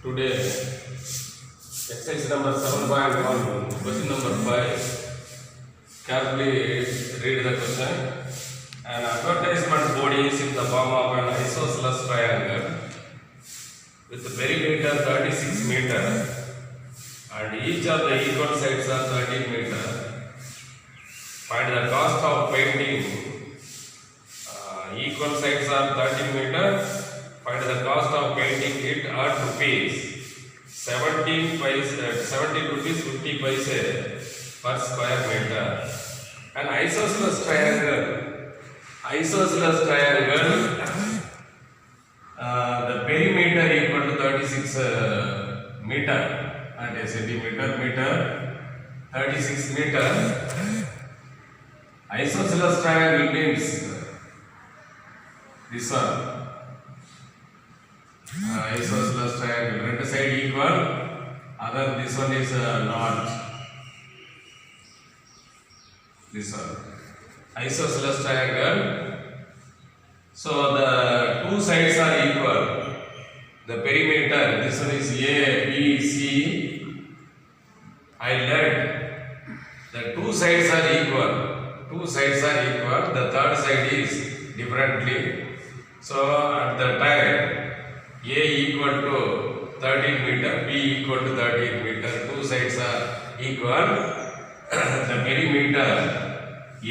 Today, exercise number 7.1, question number 5. Carefully read the question. An advertisement board is in the form of an isosceles triangle with the perimeter 36 meter and each of the equal sides are 13 meter. Find the cost of painting. Equal sides are 13 meter. Find the cost of painting it at rupees 17 rupees 50 paise per square meter. An isosceles triangle. The perimeter equal to 36 meter and a centimeter meter 36 meter. Isosceles triangle means this one. Isosceles triangle, right side equal, other this one is not. This one. Isosceles triangle. So the two sides are equal. The perimeter, this one is A, B, C. I let the two sides are equal. Two sides are equal. The third side is differently. So at the time A equal to 13 meter, B equal to 13 meter. Two sides are equal. The perimeter A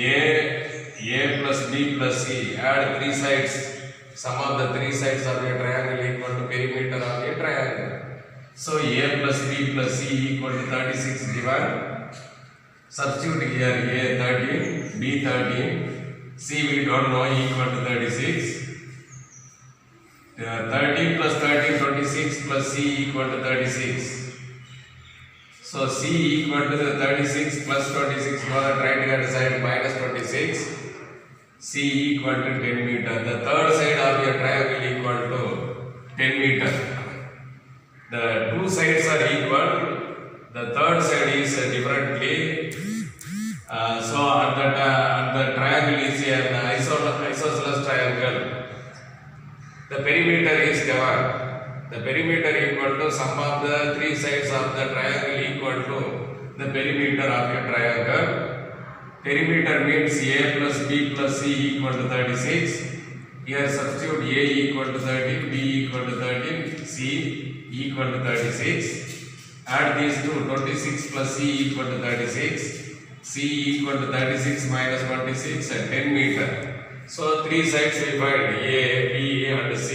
plus B plus C. Add three sides. Sum of the three sides of a triangle equal to perimeter of a triangle. So A plus B plus C equal to 36 given. Substitute here A 13, B 13, C we don't know equal to 36. 13 plus 13 26 plus C equal to 36. So C equal to the 36 plus 26 for the right hand side minus 26. C equal to 10 meter. The third side of your triangle equal to 10 meter. The two sides are equal. The third side is differently. So at the triangle is an isosceles triangle. The perimeter is given. The perimeter equal to sum of the three sides of the triangle equal to the perimeter of a triangle. Perimeter means A plus B plus C equal to 36. Here substitute A equal to 13, B equal to 13, C equal to 36. Add these two, 26 plus C equal to 36. C equal to 36 minus 26 and 10 meter. So three sides we find A, B and C.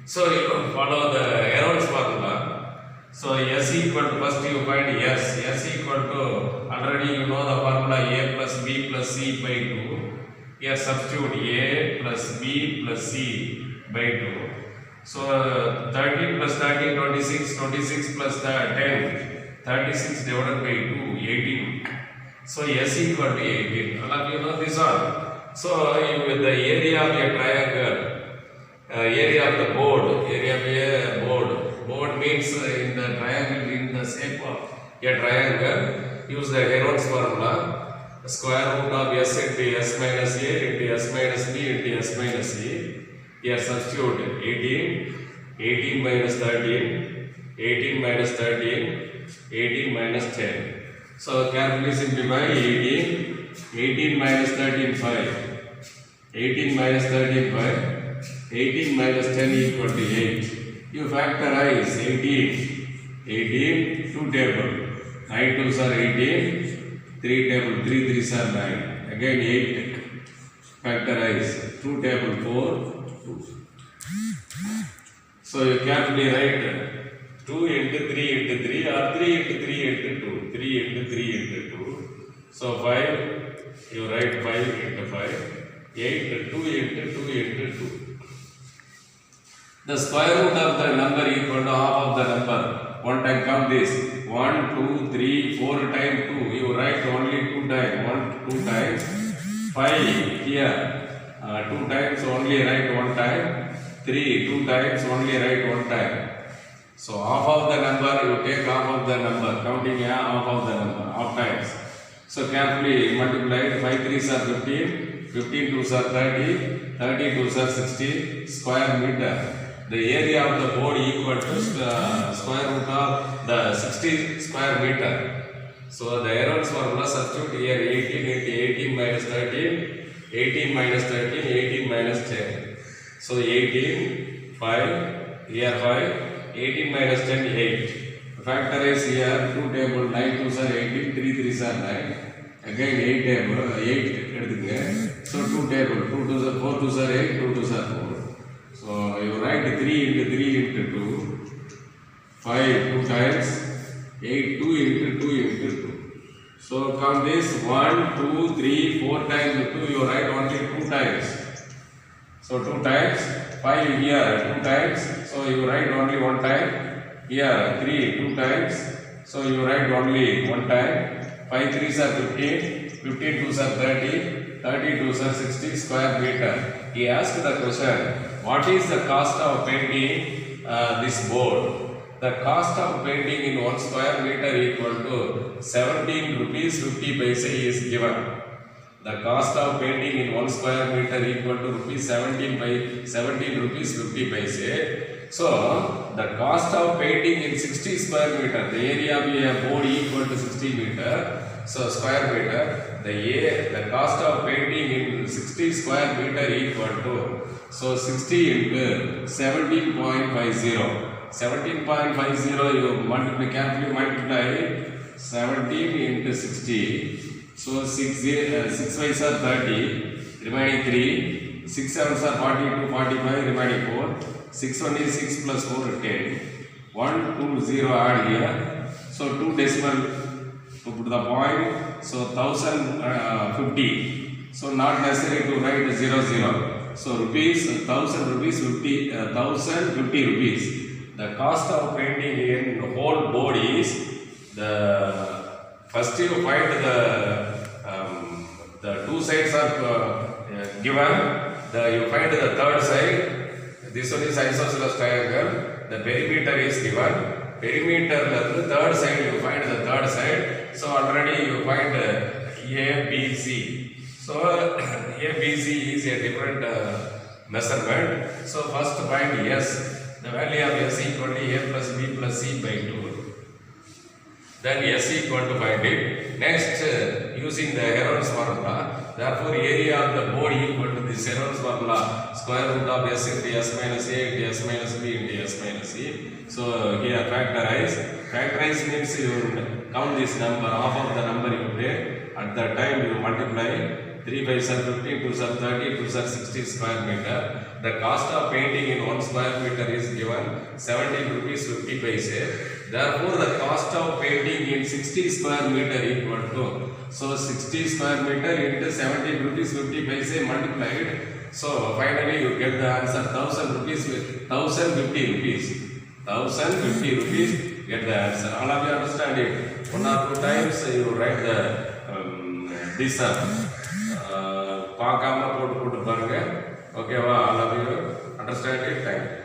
So you follow the Heron's formula. So S equal to, first you find S equal to, already you know the formula A plus B plus C by 2. Here substitute A plus B plus C by 2. So 13 plus 13, 26, 26 plus 10, 36 divided by 2, 18. So S equal to 18. All of you know this one. So with the area of a triangle, area of the board, board means in the triangle in the shape of a triangle, use the Heron's formula, square root of S into S minus A into S minus B into S minus C. Here substitute 18 minus 13, 18 minus 13, 18 minus 10. So carefully simplify 18 minus 13 5. 18 minus 13 5. 18 minus 10 equal to 8. You factorize 18, 2 table. 9 2s are 18, 3 table, 3 3s are 9. Again 8. Factorize 2 table 4, 2. So you carefully write 2 into 3 into 3 or 3 into 3 into 2. 3 into 3 into 2. So 5, you write 5 into 5. 8 2 into 2 into 2. The square root of the number equal to half of the number. One time count this. 1, 2, 3, 4 times 2. You write only 2 times. 1, 2 times. 5 here. 2 times only write 1 time. 3, 2 times only write 1 time. So half of the number, you take half of the number. Counting half of the number. Half times. So carefully multiply. 5 3s are 15. 15 2s are 30, 30 2s are 60 square meter. the area of the board equal to square root of the 60 square meter. So the Heron's formula substitute here 18 into 18 minus 13, 18 minus 13, 18 minus 10. So 18, 5, here 5, 18 minus 10, 8. Factorize here 2 table 9 2s are 18, 3 3s are 9. Again 8 table 8 எடுத்துங்க. So 2 table 2 2s are 4 2s are 8, 2 2s are 4. So you write 3 into 3 into 2, 5 2 times, 8 2 into 2 into 2. So count this 1 2 3 4 times 2, you write only 2 times. So 2 times, 5 here 2 times, so you write only 1 time. Here 3 2 times, so you write only 1 time. 5 3s are 15, 15 2s are 30, 30 2s are 60 square meter. He asked the question, what is the cost of painting this board? The cost of painting in 1 square meter equal to 17 rupees 50 paise is given. The cost of painting in 1 square meter equal to rupees 17 rupees 50 paise. So the cost of painting in 60 square meter, the area of a board equal to 60 meter, so square meter, the cost of painting in 60 square meter equal to, so 60 into 17.50. 17.50 you multiply, carefully multiply 17 into 60. So 6 5s are 30, remaining 3, 6 7s are 42, 45, remaining 4, 6 1 is 6 plus 4 10, 1 2 0 add here, so 2 decimal to put the point, so 1050, so not necessary to write 0 0, so rupees 1000 rupees 1050 rupees. The cost of painting in the whole board is, the first you find the two sides are given, you find the third side. This one is isosceles triangle, the perimeter is given. Perimeter the third side, you find the third side. So already you find ABC. So ABC is a different measurement. So first find S. The value of S equal to A plus B plus C by 2. Then S equal to find it. Next, using the Heron's formula, therefore area of the board equal to this Heron's formula, square root of S into S minus A into S minus B into S minus C. So here factorize. Factorize means you count this number, half of the number you take. At that time you multiply. 3 5s are 15, 2s are 30, 2s are 60 square meter. The cost of painting in 1 square meter is given 17 rupees 50 paise. Therefore, the cost of painting in 60 square meter equal to, so 60 square meter into 17 rupees 50 paise multiplied. So finally you get the answer 1000 rupees with 1050 rupees. 1050 rupees, get the answer. All of you understand it. 1 or 2 times you write the this பார்க்காம போட்டு பாருங்க. ஓகேவா? all of you understand it? Thank you.